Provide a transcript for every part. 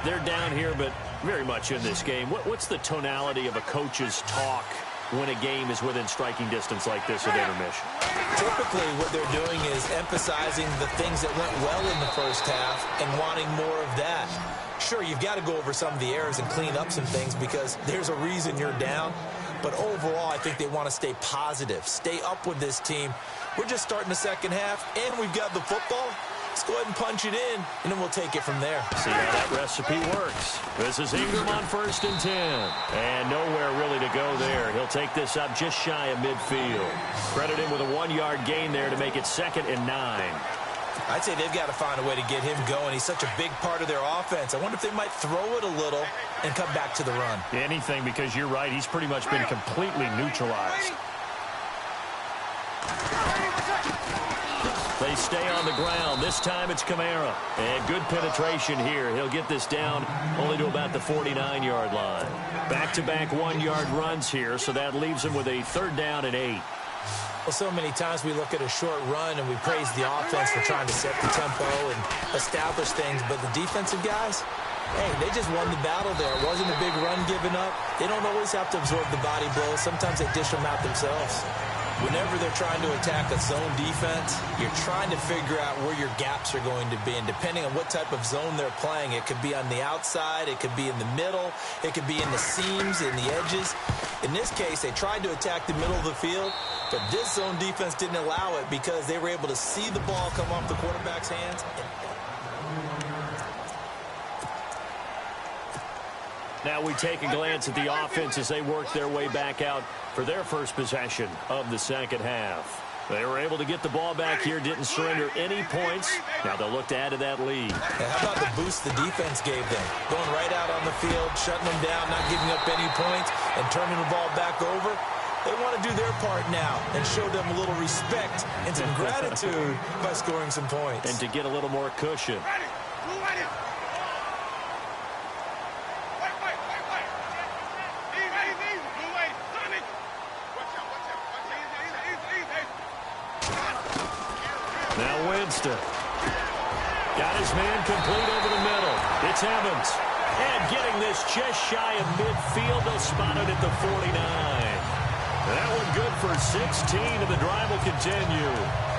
they're down here, but very much in this game. What's the tonality of a coach's talk when a game is within striking distance like this at intermission? Typically, what they're doing is emphasizing the things that went well in the first half and wanting more of that. Sure, you've got to go over some of the errors and clean up some things because there's a reason you're down. But overall, I think they want to stay positive, stay up with this team. We're just starting the second half, and we've got the football. Let's go ahead and punch it in, and then we'll take it from there. See how that recipe works. This is Ingram on 1st and 10. And nowhere really to go there. He'll take this up just shy of midfield. Credit him with a 1-yard gain there to make it 2nd and 9. I'd say they've got to find a way to get him going. He's such a big part of their offense. I wonder if they might throw it a little and come back to the run. Anything, because you're right. He's pretty much been completely neutralized. They stay on the ground. This time it's Kamara. And good penetration here. He'll get this down only to about the 49-yard line. Back-to-back 1-yard runs here, so that leaves him with a 3rd down and 8. Well, so many times we look at a short run and we praise the offense for trying to set the tempo and establish things, but the defensive guys, hey, they just won the battle there. It wasn't a big run given up. They don't always have to absorb the body blows. Sometimes they dish them out themselves. Whenever they're trying to attack a zone defense, you're trying to figure out where your gaps are going to be. And depending on what type of zone they're playing, it could be on the outside, it could be in the middle, it could be in the seams, in the edges. In this case, they tried to attack the middle of the field, but this zone defense didn't allow it because they were able to see the ball come off the quarterback's hands. Now we take a glance at the offense as they work their way back out for their first possession of the second half. They were able to get the ball back here, didn't surrender any points. Now they'll look to add to that lead. And how about the boost the defense gave them? Going right out on the field, shutting them down, not giving up any points, and turning the ball back over. They want to do their part now and show them a little respect and some gratitude by scoring some points. And to get a little more cushion. Now Winston. Got his man complete over the middle. It's Evans. And getting this just shy of midfield. They'll spot it at the 49. That one good for 16, and the drive will continue.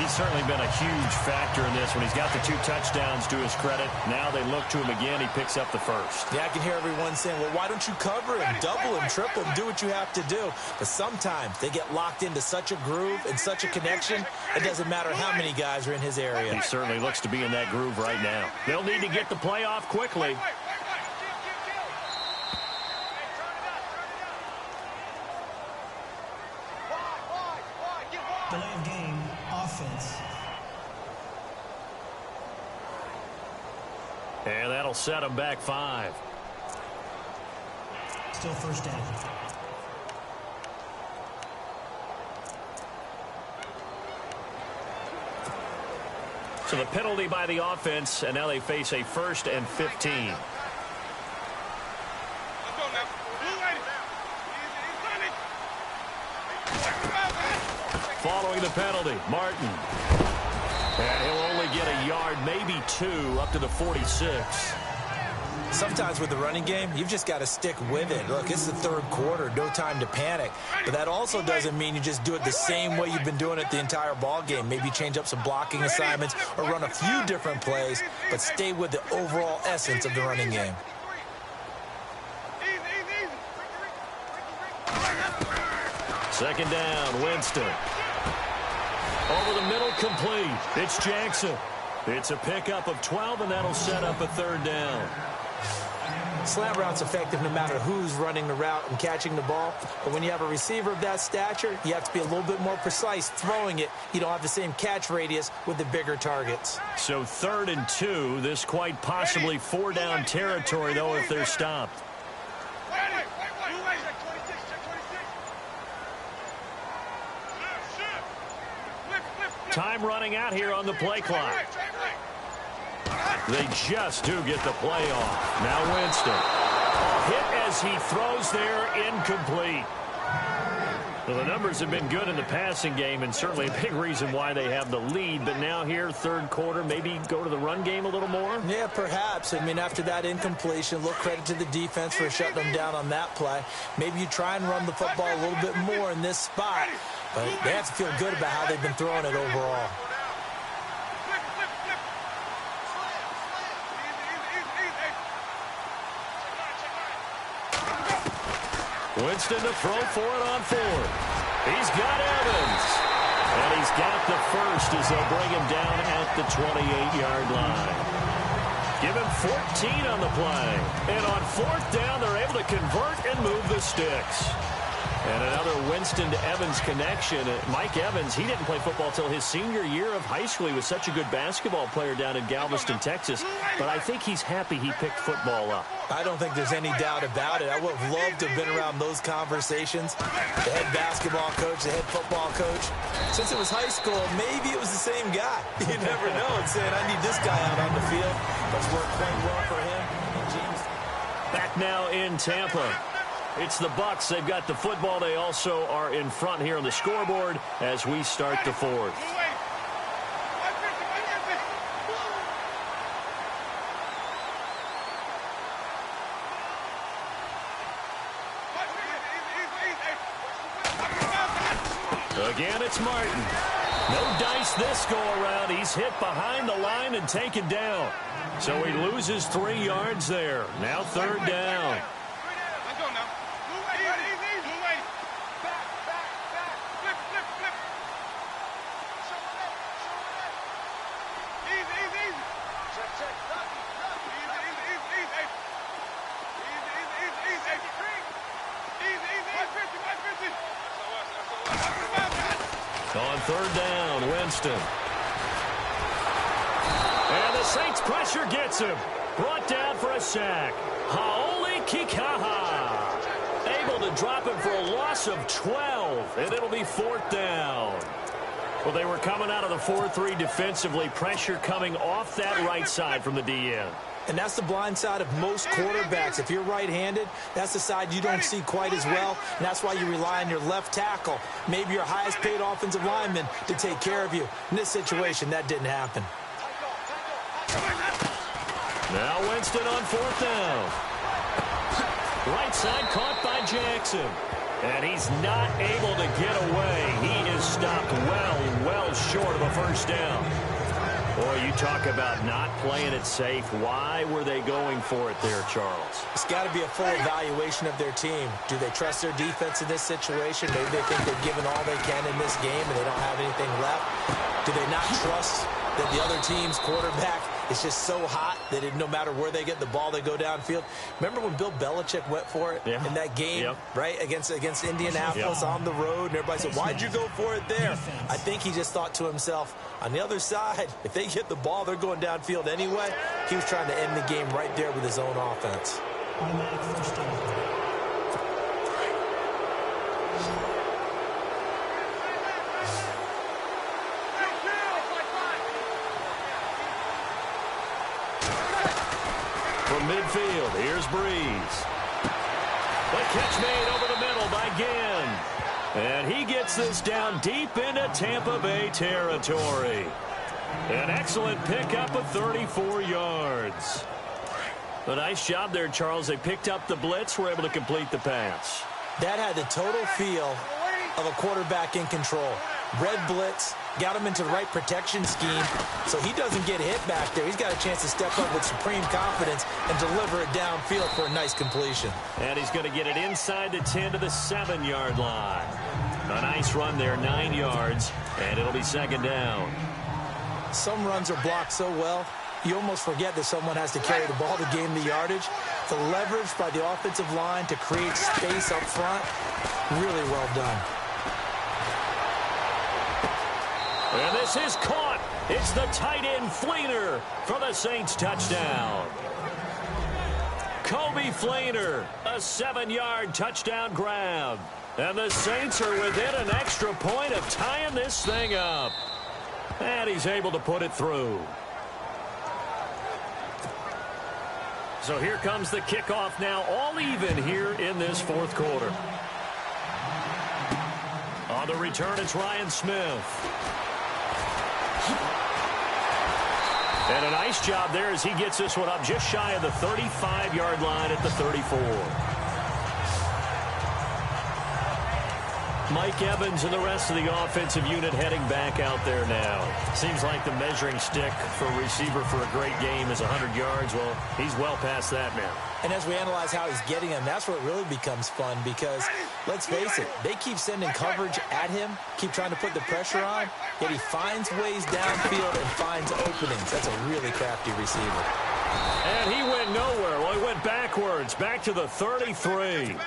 He's certainly been a huge factor in this one. He's got the 2 touchdowns to his credit. Now they look to him again. He picks up the first. Yeah, I can hear everyone saying, well, why don't you cover him, double him, triple him, do what you have to do. But sometimes they get locked into such a groove and such a connection, it doesn't matter how many guys are in his area. He certainly looks to be in that groove right now. They'll need to get the play off quickly. Delay of game, offense. And that'll set him back 5. Still 1st down. So the penalty by the offense, and now they face a 1st and 15. Following the penalty, Martin. And he'll only get a yard, maybe 2, up to the 46. Sometimes with the running game, you've just got to stick with it. Look, it's the 3rd quarter, no time to panic. But that also doesn't mean you just do it the same way you've been doing it the entire ball game. Maybe change up some blocking assignments or run a few different plays, but stay with the overall essence of the running game. Second down, Winston. Over the middle, complete. It's Jackson. It's a pickup of 12, and that'll set up a 3rd down. Slant route's effective no matter who's running the route and catching the ball. But when you have a receiver of that stature, you have to be a little bit more precise throwing it. You don't have the same catch radius with the bigger targets. So 3rd and 2. This quite possibly 4-down territory, though, if they're stopped. Time running out here on the play clock. They just do get the play off. Now Winston. Hit as he throws there, incomplete. Well, the numbers have been good in the passing game, and certainly a big reason why they have the lead. But now here, third quarter, maybe go to the run game a little more? Yeah, perhaps. I mean, after that incompletion, a little credit to the defense for shutting them down on that play. Maybe you try and run the football a little bit more in this spot. But they have to feel good about how they've been throwing it overall. Winston to throw for it on fourth. He's got Evans. And he's got the first as they'll bring him down at the 28-yard line. Give him 14 on the play. And on fourth down, they're able to convert and move the sticks. And another Winston to Evans connection. Mike Evans, he didn't play football till his senior year of high school. He was such a good basketball player down in Galveston, Texas. But I think he's happy he picked football up. I don't think there's any doubt about it. I would have loved to have been around those conversations. The head basketball coach, the head football coach. Since it was high school, maybe it was the same guy. You never know. And saying, I need this guy out on the field. That's worked quite well for him. Back now in Tampa. It's the Bucs. They've got the football. They also are in front here on the scoreboard as we start the fourth. Again, it's Martin. No dice this go-around. He's hit behind the line and taken down. So he loses 3 yards there. Now third down. On third down, Winston. And the Saints pressure gets him. Brought down for a sack. Haoli Kikaha. Able to drop him for a loss of 12. And it'll be fourth down. Well, they were coming out of the 4-3 defensively. Pressure coming off that right side from the DN. And that's the blind side of most quarterbacks. If you're right-handed, that's the side you don't see quite as well. And that's why you rely on your left tackle, maybe your highest-paid offensive lineman, to take care of you. In this situation, that didn't happen. Now Winston on fourth down. Right side caught by Jackson. And he's not able to get away. He is stopped well short of a first down. Boy, you talk about not playing it safe. Why were they going for it there, Charles? It's got to be a full evaluation of their team. Do they trust their defense in this situation? Maybe they think they've given all they can in this game and they don't have anything left. Do they not trust that the other team's quarterback is just so hot that no matter where they get the ball, they go downfield? Remember when Bill Belichick went for it in that game, right, against Indianapolis on the road, and everybody said, why'd you go for it there? I think he just thought to himself, on the other side, if they get the ball, they're going downfield anyway. He was trying to end the game right there with his own offense. Automatic first down. From midfield, here's Breeze. The catch made over the middle by Ginn. And he gets this down deep into Tampa Bay territory. An excellent pickup of 34 yards. A nice job there, Charles. They picked up the blitz, were able to complete the pass. That had the total feel of a quarterback in control. Red blitz, got him into the right protection scheme, so he doesn't get hit back there. He's got a chance to step up with supreme confidence and deliver it downfield for a nice completion. And he's going to get it inside the 10 to the 7-yard line. A nice run there, 9 yards, and it'll be second down. Some runs are blocked so well, you almost forget that someone has to carry the ball to gain the yardage. The leverage by the offensive line to create space up front, really well done. And this is caught. It's the tight end Fleener for the Saints touchdown. Kobe Fleener, a 7-yard touchdown grab. And the Saints are within an extra point of tying this thing up. And he's able to put it through. So here comes the kickoff now, all even here in this fourth quarter. On the return, it's Ryan Smith. And a nice job there as he gets this one up just shy of the 35-yard line at the 34. Mike Evans and the rest of the offensive unit heading back out there now. Seems like the measuring stick for a receiver for a great game is 100 yards. Well, he's well past that now. And as we analyze how he's getting them, that's where it really becomes fun because, let's face it, they keep sending coverage at him, keep trying to put the pressure on, yet he finds ways downfield and finds openings. That's a really crafty receiver. And he went nowhere. Well, he went backwards, back to the 33.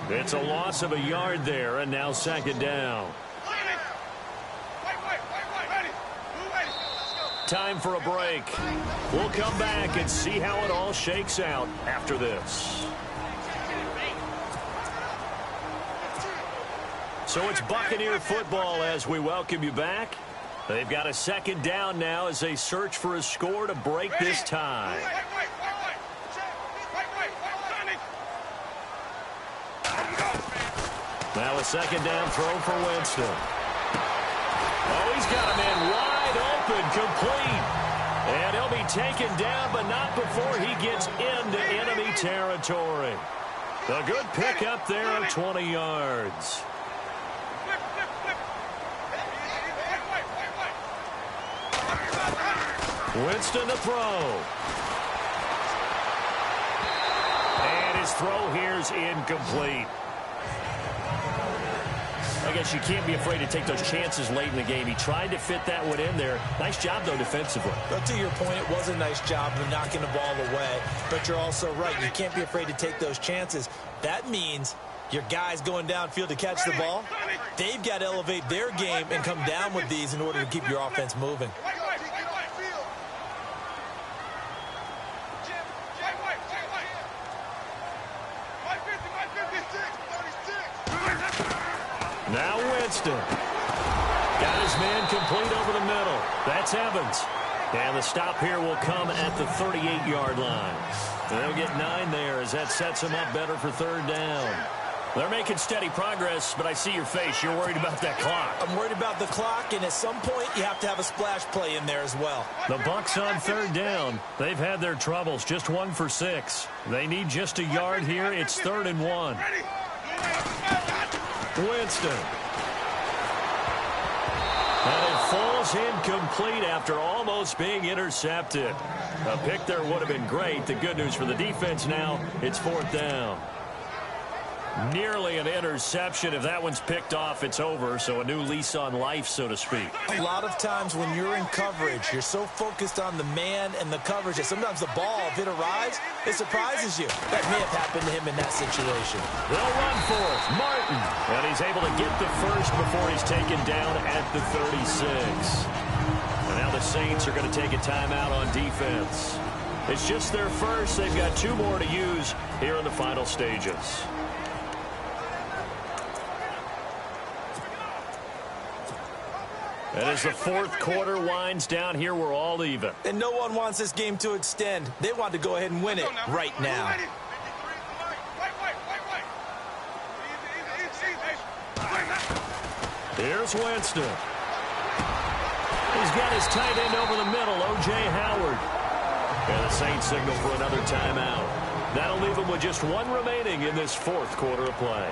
It's a loss of a yard there, and now second down. Time for a break. We'll come back and see how it all shakes out after this. So it's Buccaneer football as we welcome you back. They've got a second down now as they search for a score to break this tie. Now a second down throw for Winston. Oh, he's got a man wide open, complete. And he'll be taken down, but not before he gets into enemy territory. A good pickup there of 20 yards. Winston to throw. And his throw here is incomplete. I guess you can't be afraid to take those chances late in the game. He tried to fit that one in there. Nice job, though, defensively. But to your point, it was a nice job of knocking the ball away. But you're also right. You can't be afraid to take those chances. That means your guys going downfield to catch the ball, they've got to elevate their game and come down with these in order to keep your offense moving. Now Winston. Got his man complete over the middle. That's Evans. And the stop here will come at the 38-yard line. They'll get 9 there as that sets them up better for third down. They're making steady progress, but I see your face. You're worried about that clock. I'm worried about the clock, and at some point you have to have a splash play in there as well. The Bucs on third down. They've had their troubles. Just 1 for 6. They need just a yard here. It's 3rd and 1. Winston. And it falls incomplete after almost being intercepted. A pick there would have been great. The good news for the defense now, it's 4th down. Nearly an interception. If that one's picked off, it's over. So a new lease on life, so to speak. A lot of times when you're in coverage, you're so focused on the man and the coverage that sometimes the ball, if it arrives, it surprises you. That may have happened to him in that situation. They'll run for it. Martin. And he's able to get the first before he's taken down at the 36. And now the Saints are going to take a timeout on defense. It's just their first. They've got 2 more to use here in the final stages. And as the 4th quarter winds down here, we're all even. And no one wants this game to extend. They want to go ahead and win it right now. Here's Winston. He's got his tight end over the middle, O.J. Howard. And the Saints signal for another timeout. That'll leave them with just 1 remaining in this 4th quarter of play.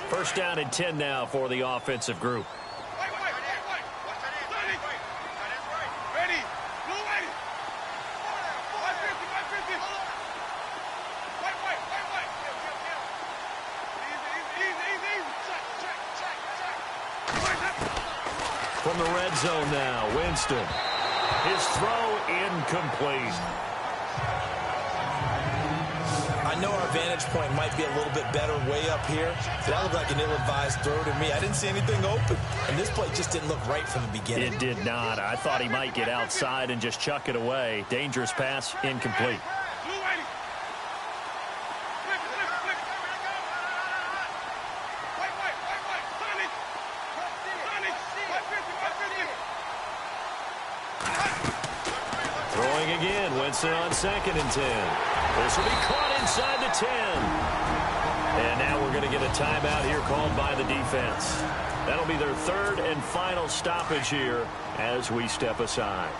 First down and 10 now for the offensive group. From the red zone now, Winston. His throw incomplete. I know our vantage point might be a little bit better way up here. That looked like an ill-advised throw to me. I didn't see anything open. And this play just didn't look right from the beginning. It did not. I thought he might get outside and just chuck it away. Dangerous pass, incomplete. again. Winston on 2nd and 10. This will be caught inside the 10. And now we're going to get a timeout here called by the defense. That'll be their 3rd and final stoppage here as we step aside.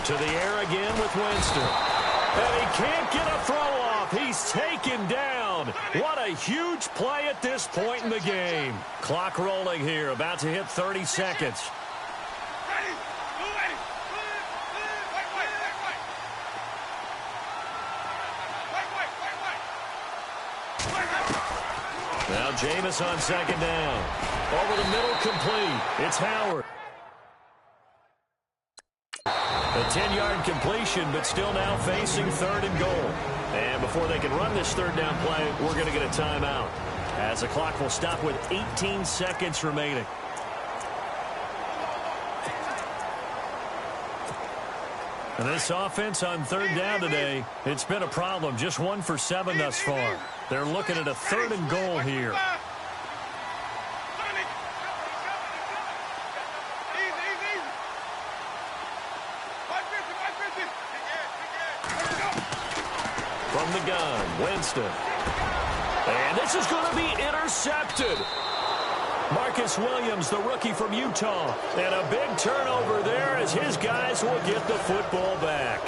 To the air again with Winston. And he can't get a throw off. He's taken down. What a huge play at this point in the game. Clock rolling here, about to hit 30 seconds. Now Jameis on 2nd down. Over the middle, complete. It's Howard. A 10-yard completion, but still now facing 3rd and goal. And before they can run this 3rd down play, we're going to get a timeout, as the clock will stop with 18 seconds remaining. And this offense on 3rd down today, it's been a problem. Just 1 for 7 thus far. They're looking at a 3rd and goal here. From the gun, Winston. And this is going to be intercepted. Marcus Williams, the rookie from Utah. And a big turnover there as his guys will get the football back.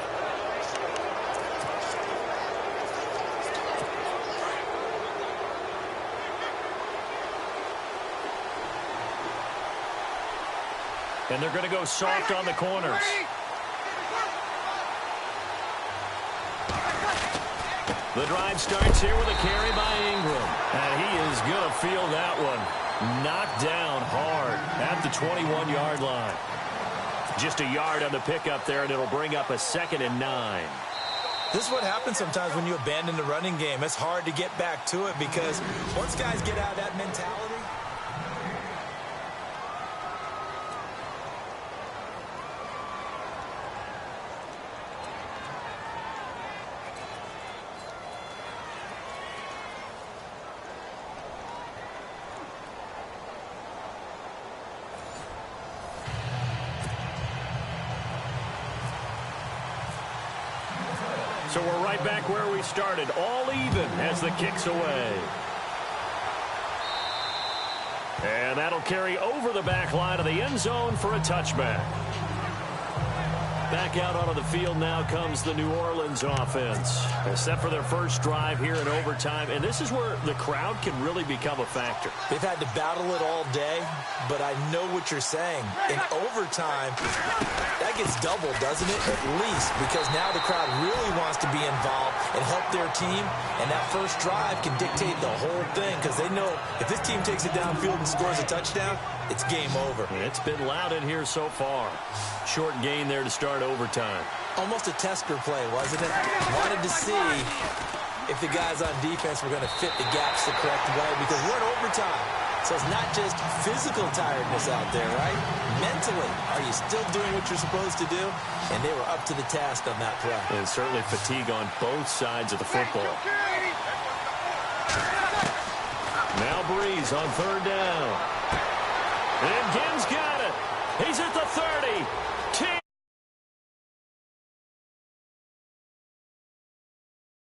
And they're going to go soft on the corners. The drive starts here with a carry by Ingram. And he is going to feel that one. Knocked down hard at the 21-yard line. Just a yard on the pickup there, and it'll bring up a 2nd and 9. This is what happens sometimes when you abandon the running game. It's hard to get back to it because once guys get out of that mentality. So we're right back where we started, all even as the kick's away. And that'll carry over the back line of the end zone for a touchback. Back out onto the field now comes the New Orleans offense. Except for their first drive here in overtime. And this is where the crowd can really become a factor. They've had to battle it all day, but I know what you're saying. In overtime, that gets doubled, doesn't it? At least, because now the crowd really wants to be involved and help their team. And that first drive can dictate the whole thing because they know if this team takes it downfield and scores a touchdown, it's game over. It's been loud in here so far. Short gain there to start overtime. Almost a tester play, wasn't it? Wanted to see if the guys on defense were going to fit the gaps the correct way because we're in overtime. So it's not just physical tiredness out there, right? Mentally, are you still doing what you're supposed to do? And they were up to the task on that play. And certainly fatigue on both sides of the football. Now Breeze on 3rd down. And Gibbs got it. He's at the 30.